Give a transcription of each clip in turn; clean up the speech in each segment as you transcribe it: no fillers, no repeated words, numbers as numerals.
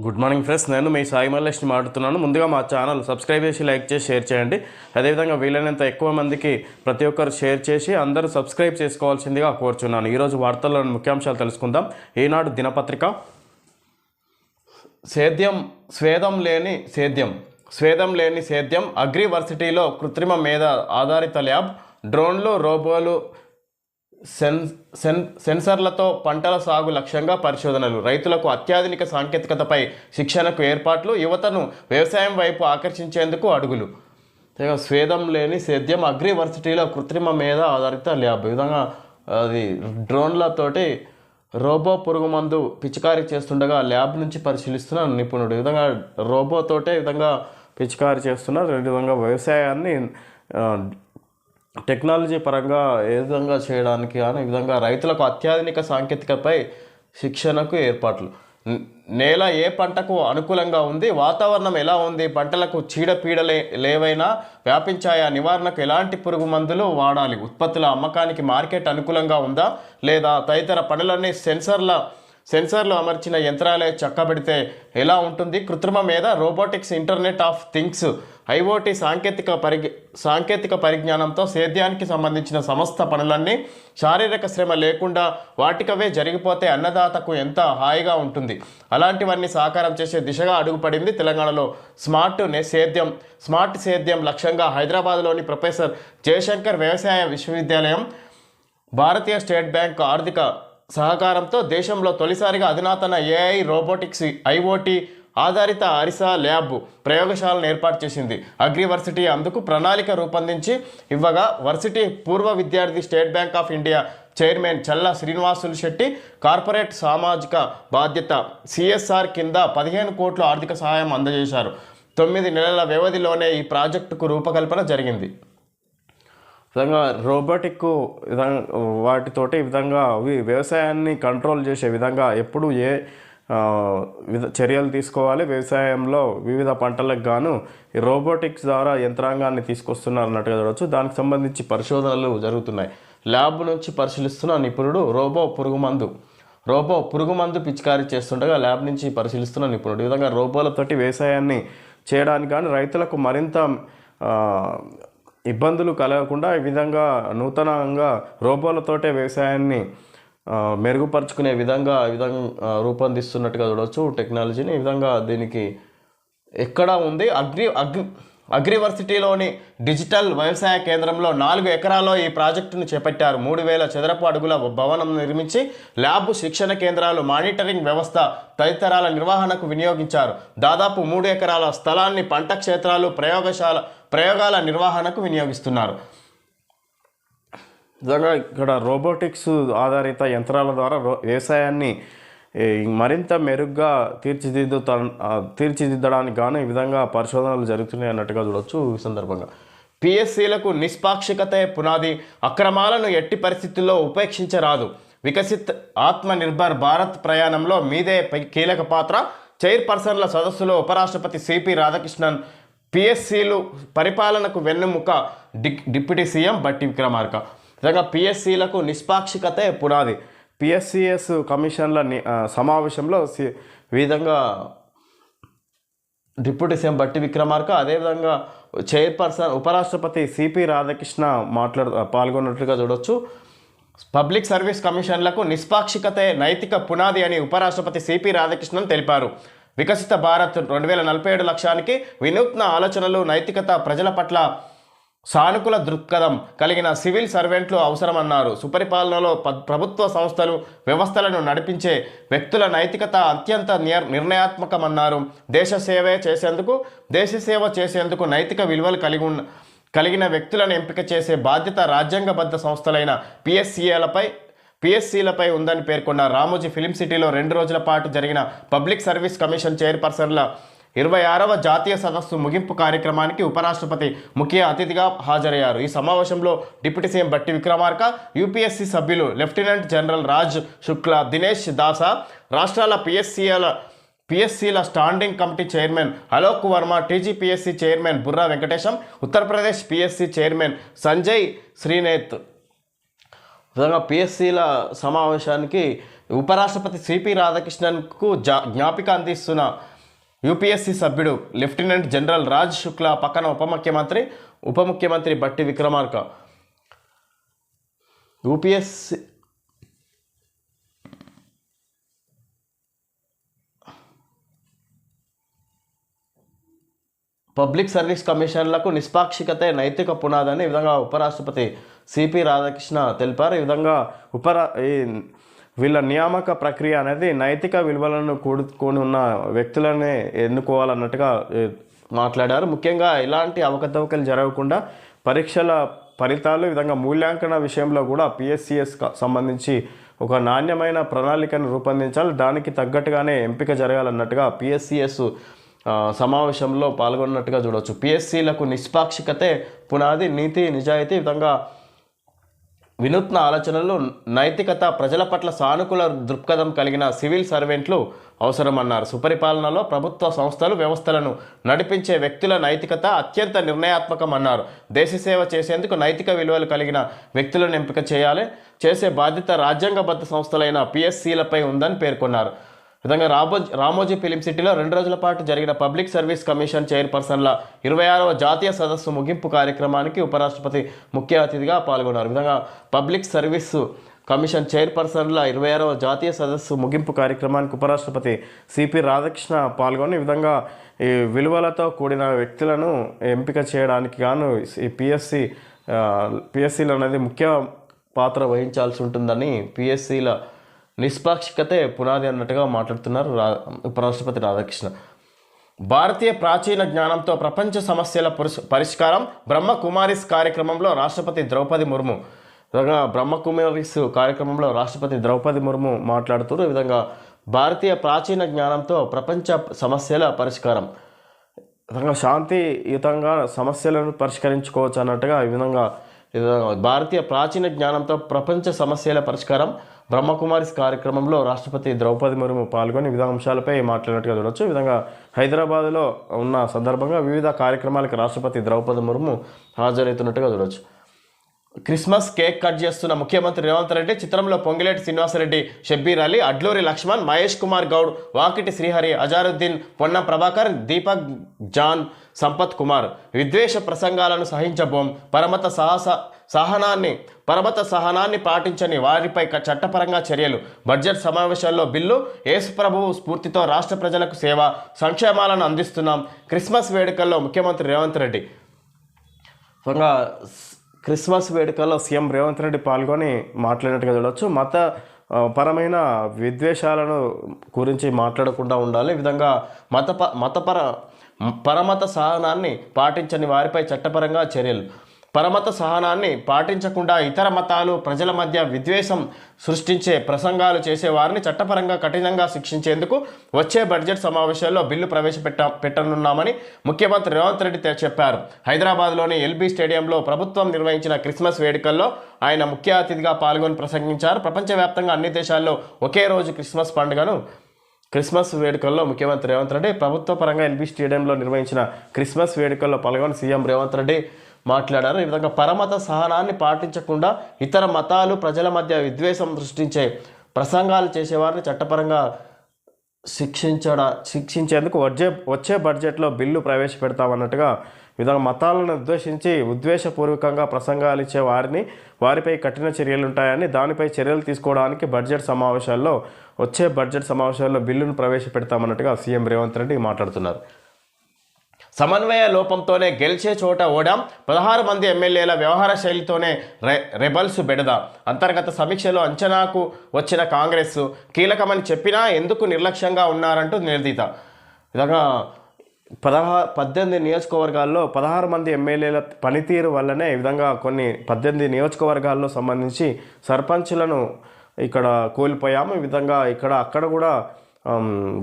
Good morning friends, నేను మీ సాయి మల్లేష్ని మాట్లాడుతున్నాను. ముందుగా మా ఛానల్ సబ్స్క్రైబ్ చేసి లైక్ చేసి షేర్ చేయండి. అదేవిధంగా వీలైనంత ఎక్కువ మందికి ప్రతి ఒక్కరు షేర్ చేసి అందరూ సబ్స్క్రైబ్ చేసుకోవాల్సిందిగా కోరుచున్నాను. ఈరోజు వార్తల్లోని ముఖ్యాంశాలు తెలుసుకుందాం. ఈనాడు దినపత్రిక స్వేదం లేని సేద్యం అగ్రివర్సిటీలో కృత్రిమ మేధ ఆధారిత ల్యాబ్, డ్రోన్లు, రోబోలు, సెన్సర్లతో పంటల సాగు లక్ష్యంగా పరిశోధనలు, రైతులకు అత్యాధునిక సాంకేతికతపై శిక్షణకు ఏర్పాట్లు, యువతను వ్యవసాయం వైపు ఆకర్షించేందుకు అడుగులు. స్వేదం లేని సేద్యం అగ్రివర్సిటీలో కృత్రిమ మేధ ఆధారిత ల్యాబ్. ఈ విధంగా అది డ్రోన్లతోటి రోబో పురుగు మందు పిచికారీ చేస్తుండగా ల్యాబ్ నుంచి పరిశీలిస్తున్న నిపుణుడు. ఈ విధంగా రోబోతోటే విధంగా పిచికారీ చేస్తున్నారు. ఈ విధంగా వ్యవసాయాన్ని టెక్నాలజీ పరంగా ఏ విధంగా చేయడానికి కానీ ఈ విధంగా రైతులకు అత్యాధునిక సాంకేతికపై శిక్షణకు ఏర్పాట్లు. నేల ఏ పంటకు అనుకూలంగా ఉంది, వాతావరణం ఎలా ఉంది, పంటలకు చీడపీడలే లేవైనా వ్యాపించాయా, నివారణకు ఎలాంటి పురుగు మందులు వాడాలి, ఉత్పత్తుల అమ్మకానికి మార్కెట్ అనుకూలంగా ఉందా లేదా, తదితర పనులన్నీ సెన్సర్లు అమర్చిన యంత్రాలే చక్కబెడితే ఎలా ఉంటుంది, కృత్రిమ మేధ, robotics, internet of things, IoT సాంకేతిక పరిజ్ఞానంతో సేద్యానికి సంబంధించిన సమస్త పనులన్నీ శారీరక శ్రమ లేకుండా వాటికవే జరిగిపోతే అన్నదాతకు ఎంత హాయిగా ఉంటుంది. అలాంటివన్నీ సాకారం చేసే దిశగా అడుగుపడింది తెలంగాణలో స్మార్ట్ సేద్యం లక్ష్యంగా హైదరాబాద్లోని ప్రొఫెసర్ జయశంకర్ వ్యవసాయ విశ్వవిద్యాలయం, భారతీయ స్టేట్ బ్యాంక్ ఆర్థిక సహకారంతో దేశంలో తొలిసారిగా అధునాతన ఏఐ, రోబోటిక్స్, ఐఓటీ ఆధారిత అరిసా ల్యాబ్ ప్రయోగశాలను ఏర్పాటు చేసింది. అగ్రివర్సిటీ అందుకు ప్రణాళిక రూపొందించి ఇవ్వగా వర్సిటీ పూర్వ విద్యార్థి state bank of India chairman Challa Srinivasulu Shetty corporate సామాజిక బాధ్యత సిఎస్ఆర్ కింద 15 కోట్ల ఆర్థిక సహాయం అందజేశారు. 9 నెలల వ్యవధిలోనే ఈ ప్రాజెక్టుకు రూపకల్పన జరిగింది. విధంగా రోబోటిక్ విధంగా వాటితోటి ఈ విధంగా వ్యవసాయాన్ని కంట్రోల్ చేసే విధంగా ఎప్పుడు ఏ చర్యలు తీసుకోవాలి, వ్యవసాయంలో వివిధ పంటలకు గాను ఈ రోబోటిక్స్ ద్వారా యంత్రాంగాన్ని తీసుకొస్తున్నారు అన్నట్టుగా చూడవచ్చు. దానికి సంబంధించి పరిశోధనలు జరుగుతున్నాయి. ల్యాబ్ నుంచి పరిశీలిస్తున్న నిపుణుడు రోబో పురుగు మందు పిచికారీ చేస్తుండగా ల్యాబ్ నుంచి పరిశీలిస్తున్న నిపుణుడు. ఈ విధంగా రోబోలతోటి వ్యవసాయాన్ని చేయడానికి కానీ రైతులకు మరింత ఇబ్బందులు కలగకుండా ఈ విధంగా నూతనంగా రోబోలతోటే వ్యవసాయాన్ని మెరుగుపరుచుకునే విధంగా రూపొందిస్తున్నట్టుగా చూడవచ్చు టెక్నాలజీని. ఈ విధంగా దీనికి ఎక్కడ ఉంది అగ్రివర్సిటీలోని డిజిటల్ వ్యవసాయ కేంద్రంలో 4 ఎకరాల్లో ఈ ప్రాజెక్టును చేపట్టారు. 3000 చదరపు అడుగుల భవనం నిర్మించి ల్యాబ్, శిక్షణ కేంద్రాలు, మానిటరింగ్ వ్యవస్థ తదితరాల నిర్వహణకు వినియోగించారు. దాదాపు 3 ఎకరాల స్థలాన్ని పంట క్షేత్రాలు, ప్రయోగాల నిర్వహణకు వినియోగిస్తున్నారు. ఇక్కడ రోబోటిక్స్ ఆధారిత యంత్రాల ద్వారా వ్యవసాయాన్ని మరింత మెరుగ్గా తీర్చిదిద్దడానికి గాను ఈ విధంగా పరిశోధనలు జరుగుతున్నాయి అన్నట్టుగా చూడవచ్చు. ఈ సందర్భంగా పిఎస్సీలకు నిష్పాక్షికతే పునాది, అక్రమాలను ఎట్టి పరిస్థితుల్లో ఉపేక్షించరాదు, వికసిత్ ఆత్మనిర్భర్ భారత్ ప్రయాణంలో మీదే కీలక పాత్ర, చైర్పర్సన్ల సదస్సులో ఉపరాష్ట్రపతి సిపి రాధాకృష్ణన్, పిఎస్సీలు పరిపాలనకు వెన్నెముక డిప్యూటీ సీఎం బట్టి విక్రమార్క. విధంగా పిఎస్సీలకు నిష్పాక్షికతే పునాది. పిఎస్సిఎస్ కమిషన్ల సమావేశంలో విధంగా డిప్యూటీ సీఎం బట్టి విక్రమార్క, అదేవిధంగా చైర్పర్సన్ ఉపరాష్ట్రపతి సిపి రాధాకృష్ణ పాల్గొన్నట్లుగా చూడవచ్చు. పబ్లిక్ సర్వీస్ కమిషన్లకు నిష్పాక్షికతే నైతిక పునాది అని ఉపరాష్ట్రపతి సిపి రాధాకృష్ణన్ తెలిపారు. వికసిత భారత్ 2047 లక్ష్యానికి వినూత్న ఆలోచనలు, నైతికత, ప్రజల పట్ల సానుకూల దృక్పథం కలిగిన సివిల్ సర్వెంట్లు అవసరమన్నారు. సుపరిపాలనలో ప్రభుత్వ సంస్థలు, వ్యవస్థలను నడిపించే వ్యక్తుల నైతికత అత్యంత నిర్ణయాత్మకమన్నారు. దేశ సేవ చేసేందుకు నైతిక విలువలు కలిగిన వ్యక్తులను ఎంపిక చేసే బాధ్యత రాజ్యాంగబద్ధ సంస్థలైన పిఎస్సీలపై ఉందని పేర్కొన్నారు. రామోజీ ఫిలిం సిటీలో 2 రోజుల పాటు జరిగిన పబ్లిక్ సర్వీస్ కమిషన్ చైర్పర్సన్ల 26వ జాతీయ సదస్సు ముగింపు కార్యక్రమానికి ఉపరాష్ట్రపతి ముఖ్య అతిథిగా హాజరయ్యారు. ఈ సమావేశంలో deputy CM Bhatti Vikramarka, UPSC సభ్యులు లెఫ్టినెంట్ జనరల్ రాజ్ శుక్లా, దినేష్ దాసా, రాష్ట్రాల పిఎస్సీల standing committee chairman Alok Verma, TGPSC chairman Burra Venkatesham, Uttar Pradesh PSC chairman Sanjay Srinet. విధంగా పిఎస్సీల సమావేశానికి ఉపరాష్ట్రపతి సిపి రాధాకృష్ణన్కు జ్ఞాపిక అందిస్తున్న యూపీఎస్సీ సభ్యుడు లెఫ్టినెంట్ జనరల్ రాజ్ శుక్లా పక్కన ఉప ముఖ్యమంత్రి బట్టి విక్రమార్క. యూపీఎస్సీ పబ్లిక్ సర్వీస్ కమిషన్లకు నిష్పాక్షికతే నైతిక పునాదని ఈ విధంగా ఉపరాష్ట్రపతి సిపి రాధాకృష్ణ తెలిపారు. ఈ విధంగా వీళ్ళ నియామక ప్రక్రియ అనేది నైతిక విలువలను కూడుకొని ఉన్న వ్యక్తులనే ఎన్నుకోవాలన్నట్టుగా మాట్లాడారు. ముఖ్యంగా ఇలాంటి అవకతవకలు జరగకుండా పరీక్షల ఫలితాలు ఈ విధంగా మూల్యాంకన విషయంలో కూడా పిఎస్సిఎస్ సంబంధించి ఒక నాణ్యమైన ప్రణాళికను రూపొందించాలి. దానికి తగ్గట్టుగానే ఎంపిక జరగాలన్నట్టుగా పిఎస్సిఎస్ సమావేశంలో పాల్గొన్నట్టుగా చూడవచ్చు. పిఎస్సీలకు నిష్పాక్షికతే పునాది, నీతి నిజాయితీ విధంగా వినూత్న ఆలోచనలు, నైతికత, ప్రజల పట్ల సానుకూల దృక్పథం కలిగిన సివిల్ సర్వెంట్లు అవసరమన్నారు. సుపరిపాలనలో ప్రభుత్వ సంస్థలు వ్యవస్థలను నడిపించే వ్యక్తుల నైతికత అత్యంత నిర్ణయాత్మకమన్నారు. దేశసేవ చేసేందుకు నైతిక విలువలు కలిగిన వ్యక్తులను ఎంపిక చేసే బాధ్యత రాజ్యాంగబద్ధ సంస్థలైన పిఎస్సీలపై ఉందని పేర్కొన్నారు. విధంగా రామోజీ ఫిలిం సిటీలో 2 రోజుల పాటు జరిగిన పబ్లిక్ సర్వీస్ కమిషన్ చైర్పర్సన్ల 26వ జాతీయ సదస్సు ముగింపు కార్యక్రమానికి ఉపరాష్ట్రపతి ముఖ్య అతిథిగా పాల్గొన్నారు. విధంగా పబ్లిక్ సర్వీస్ కమిషన్ చైర్పర్సన్ల 26వ జాతీయ సదస్సు ముగింపు కార్యక్రమానికి ఉపరాష్ట్రపతి సిపి రాధాకృష్ణ పాల్గొని ఈ విధంగా ఈ విలువలతో కూడిన వ్యక్తులను ఎంపిక చేయడానికి గాను ఈ పిఎస్సీలు అనేది ముఖ్య పాత్ర వహించాల్సి ఉంటుందని పిఎస్సీల నిష్పాక్షికతే పునాది అన్నట్టుగా మాట్లాడుతున్నారు ఉపరాష్ట్రపతి రాధాకృష్ణ. భారతీయ ప్రాచీన జ్ఞానంతో ప్రపంచ సమస్యల పరిష్కారం బ్రహ్మకుమారిస్ కార్యక్రమంలో రాష్ట్రపతి ద్రౌపది ముర్ము. విధంగా బ్రహ్మకుమారిస్ కార్యక్రమంలో రాష్ట్రపతి ద్రౌపది ముర్ము మాట్లాడుతూ ఈ విధంగా భారతీయ ప్రాచీన జ్ఞానంతో ప్రపంచ సమస్యల పరిష్కారం, విధంగా శాంతియుతంగా సమస్యలను పరిష్కరించుకోవచ్చు అన్నట్టుగా ఈ విధంగా భారతీయ ప్రాచీన జ్ఞానంతో ప్రపంచ సమస్యల పరిష్కారం బ్రహ్మకుమారిస్ కార్యక్రమంలో రాష్ట్రపతి ద్రౌపది ముర్ము పాల్గొని వివిధ అంశాలపై మాట్లాడినట్టుగా చూడవచ్చు. ఈ విధంగా హైదరాబాద్లో ఉన్న సందర్భంగా వివిధ కార్యక్రమాలకు రాష్ట్రపతి ద్రౌపది ముర్ము హాజరవుతున్నట్టుగా చూడవచ్చు. క్రిస్మస్ కేక్ కట్ చేస్తున్న ముఖ్యమంత్రి రేవంత్ రెడ్డి, చిత్రంలో పొంగిలేటి శ్రీనివాసరెడ్డి, షబ్బీర్ అలీ, అడ్లూరి లక్ష్మణ్, మహేష్ కుమార్ గౌడ్, వాకిటి శ్రీహరి, అజారుద్దీన్, పొన్నం ప్రభాకర్, దీపక్ జాన్, సంపత్ కుమార్. విద్వేష ప్రసంగాలను సహించబోం, పరమత సహనాన్ని పాటించని వారిపై చట్టపరంగా చర్యలు. బడ్జెట్ సమావేశాల్లో బిల్లు. యేసుప్రభువు స్ఫూర్తితో రాష్ట్ర ప్రజలకు సేవ సంక్షేమాలను అందిస్తున్నాం. క్రిస్మస్ వేడుకల్లో ముఖ్యమంత్రి రేవంత్ రెడ్డి. క్రిస్మస్ వేడుకల్లో సీఎం రేవంత్ రెడ్డి పాల్గొని మాట్లాడినట్టుగా చూడవచ్చు. పరమైన విద్వేషాలను గురించి మాట్లాడకుండా ఉండాలి. ఈ విధంగా పరమత సహనాన్ని పాటించని వారిపై చట్టపరంగా చర్యలు. పరమత సహనాన్ని పాటించకుండా ఇతర మతాలు ప్రజల మధ్య విద్వేషం సృష్టించే ప్రసంగాలు చేసేవారిని చట్టపరంగా కఠినంగా శిక్షించేందుకు వచ్చే బడ్జెట్ సమావేశాల్లో బిల్లు పెట్టనున్నామని ముఖ్యమంత్రి రేవంత్ రెడ్డి చెప్పారు. హైదరాబాద్లోని ఎల్బీ స్టేడియంలో ప్రభుత్వం నిర్వహించిన క్రిస్మస్ వేడుకల్లో ఆయన ముఖ్య అతిథిగా పాల్గొని ప్రసంగించారు. ప్రపంచవ్యాప్తంగా అన్ని దేశాల్లో ఒకే రోజు క్రిస్మస్ వేడుకల్లో ముఖ్యమంత్రి రేవంత్ రెడ్డి ప్రభుత్వ పరంగా ఎల్బీ స్టేడియంలో నిర్వహించిన క్రిస్మస్ వేడుకల్లో పాల్గొని సీఎం రేవంత్ రెడ్డి మాట్లాడారు. ఈ విధంగా పరమత సహనాన్ని పాటించకుండా ఇతర మతాలు ప్రజల మధ్య విద్వేషం సృష్టించే ప్రసంగాలు చేసేవారిని చట్టపరంగా శిక్షించేందుకు వచ్చే బడ్జెట్లో బిల్లు ప్రవేశపెడతామన్నట్టుగా విధంగా మతాలను ఉద్దేశపూర్వకంగా ప్రసంగాలు ఇచ్చే వారిపై కఠిన చర్యలు ఉంటాయని, దానిపై చర్యలు తీసుకోవడానికి వచ్చే బడ్జెట్ సమావేశాల్లో బిల్లును ప్రవేశపెడతామన్నట్టుగా సీఎం రేవంత్ రెడ్డి మాట్లాడుతున్నారు. సమన్వయ లోపంతోనే గెలిచే చోట ఓడాం, 16 మంది ఎమ్మెల్యేల వ్యవహార శైలితోనే రెబల్స్ బెడద. అంతర్గత సమీక్షలో అంచనాకు వచ్చిన కాంగ్రెస్ కీలకమని చెప్పినా ఎందుకు నిర్లక్ష్యంగా ఉన్నారంటూ నిలదీత. విధంగా 18 నియోజకవర్గాల్లో 16 మంది ఎమ్మెల్యేల పనితీరు వల్లనే ఈ విధంగా కొన్ని 18 నియోజకవర్గాల్లో సంబంధించి సర్పంచ్లను ఇక్కడ కోల్పోయాము. ఈ విధంగా అక్కడ కూడా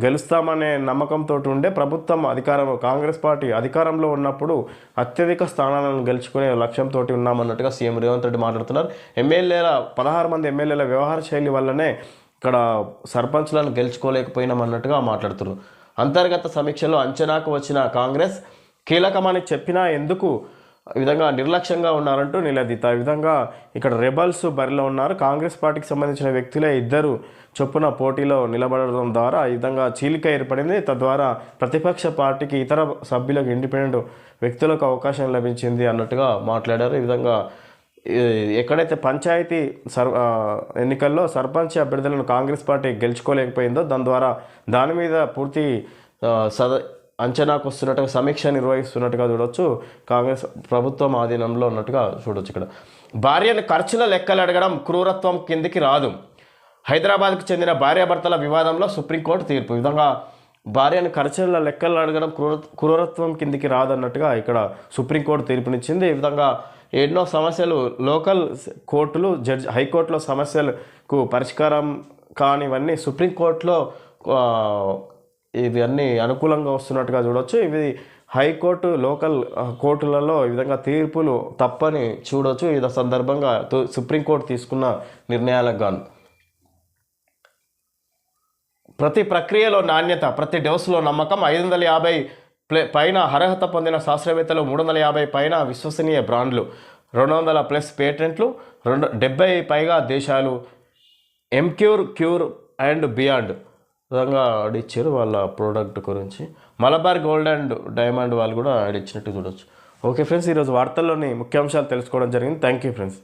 గెలుస్తామనే నమ్మకంతో ఉండే ప్రభుత్వం కాంగ్రెస్ పార్టీ అధికారంలో ఉన్నప్పుడు అత్యధిక స్థానాలను గెలుచుకునే లక్ష్యంతో ఉన్నామన్నట్టుగా సీఎం రేవంత్ రెడ్డి మాట్లాడుతున్నారు. 16 మంది ఎమ్మెల్యేల వ్యవహార శైలి వల్లనే ఇక్కడ సర్పంచ్లను గెలుచుకోలేకపోయినామన్నట్టుగా మాట్లాడుతున్నారు. అంతర్గత సమీక్షలో అంచనాకు వచ్చిన కాంగ్రెస్ కీలకమని చెప్పినా ఎందుకు ఈ విధంగా నిర్లక్ష్యంగా ఉన్నారంటూ నిలదీత. ఈ విధంగా ఇక్కడ రెబల్స్ బరిలో ఉన్నారు. కాంగ్రెస్ పార్టీకి సంబంధించిన వ్యక్తులే ఇద్దరు చొప్పున పోటీలో నిలబడడం ద్వారా ఈ విధంగా చీలిక ఏర్పడింది. తద్వారా ప్రతిపక్ష పార్టీకి ఇతర సభ్యులకు ఇండిపెండెంట్ వ్యక్తులకు అవకాశం లభించింది అన్నట్టుగా మాట్లాడారు. ఈ విధంగా ఎక్కడైతే పంచాయతీ ఎన్నికల్లో సర్పంచ్ అభ్యర్థులను కాంగ్రెస్ పార్టీ గెలుచుకోలేకపోయిందో దాని మీద పూర్తి అంచనాకు వస్తున్నట్టుగా సమీక్ష నిర్వహిస్తున్నట్టుగా చూడొచ్చు. కాంగ్రెస్ ప్రభుత్వం ఆధీనంలో ఉన్నట్టుగా చూడొచ్చు. ఇక్కడ భార్యను ఖర్చుల లెక్కలు అడగడం క్రూరత్వం కిందికి రాదు. హైదరాబాద్కు చెందిన భార్యాభర్తల వివాదంలో సుప్రీంకోర్టు తీర్పు. ఈ విధంగా భార్యను ఖర్చుల లెక్కలు అడగడం క్రూరత్వం కిందికి రాదన్నట్టుగా ఇక్కడ సుప్రీంకోర్టు తీర్పునిచ్చింది. ఈ విధంగా ఎన్నో సమస్యలు లోకల్ కోర్టులు హైకోర్టులో సమస్యలకు పరిష్కారం కానివన్నీ సుప్రీంకోర్టులో ఇవన్నీ అనుకూలంగా వస్తున్నట్టుగా చూడవచ్చు. ఇవి హైకోర్టు లోకల్ కోర్టులలో ఈ విధంగా తీర్పులు తప్పని చూడవచ్చు. ఈ సందర్భంగా సుప్రీంకోర్టు తీసుకున్న నిర్ణయాలకు గాను ప్రతి ప్రక్రియలో నాణ్యత, ప్రతి డోసులో నమ్మకం, 550 పైన అర్హత పొందిన శాస్త్రవేత్తలు, 350 పైన విశ్వసనీయ బ్రాండ్లు, 200+ పేటెంట్లు, 70 పైగా దేశాలు, క్యూర్ అండ్ బియాండ్ విధంగా ఆడిచ్చారు వాళ్ళ ప్రోడక్ట్ గురించి. మలబార్ గోల్డ్ అండ్ డైమండ్ వాళ్ళు కూడా ఆడిచ్చినట్టు చూడవచ్చు. ఓకే ఫ్రెండ్స్, ఈరోజు వార్తల్లోని ముఖ్యాంశాలు తెలుసుకోవడం జరిగింది. Thank you friends.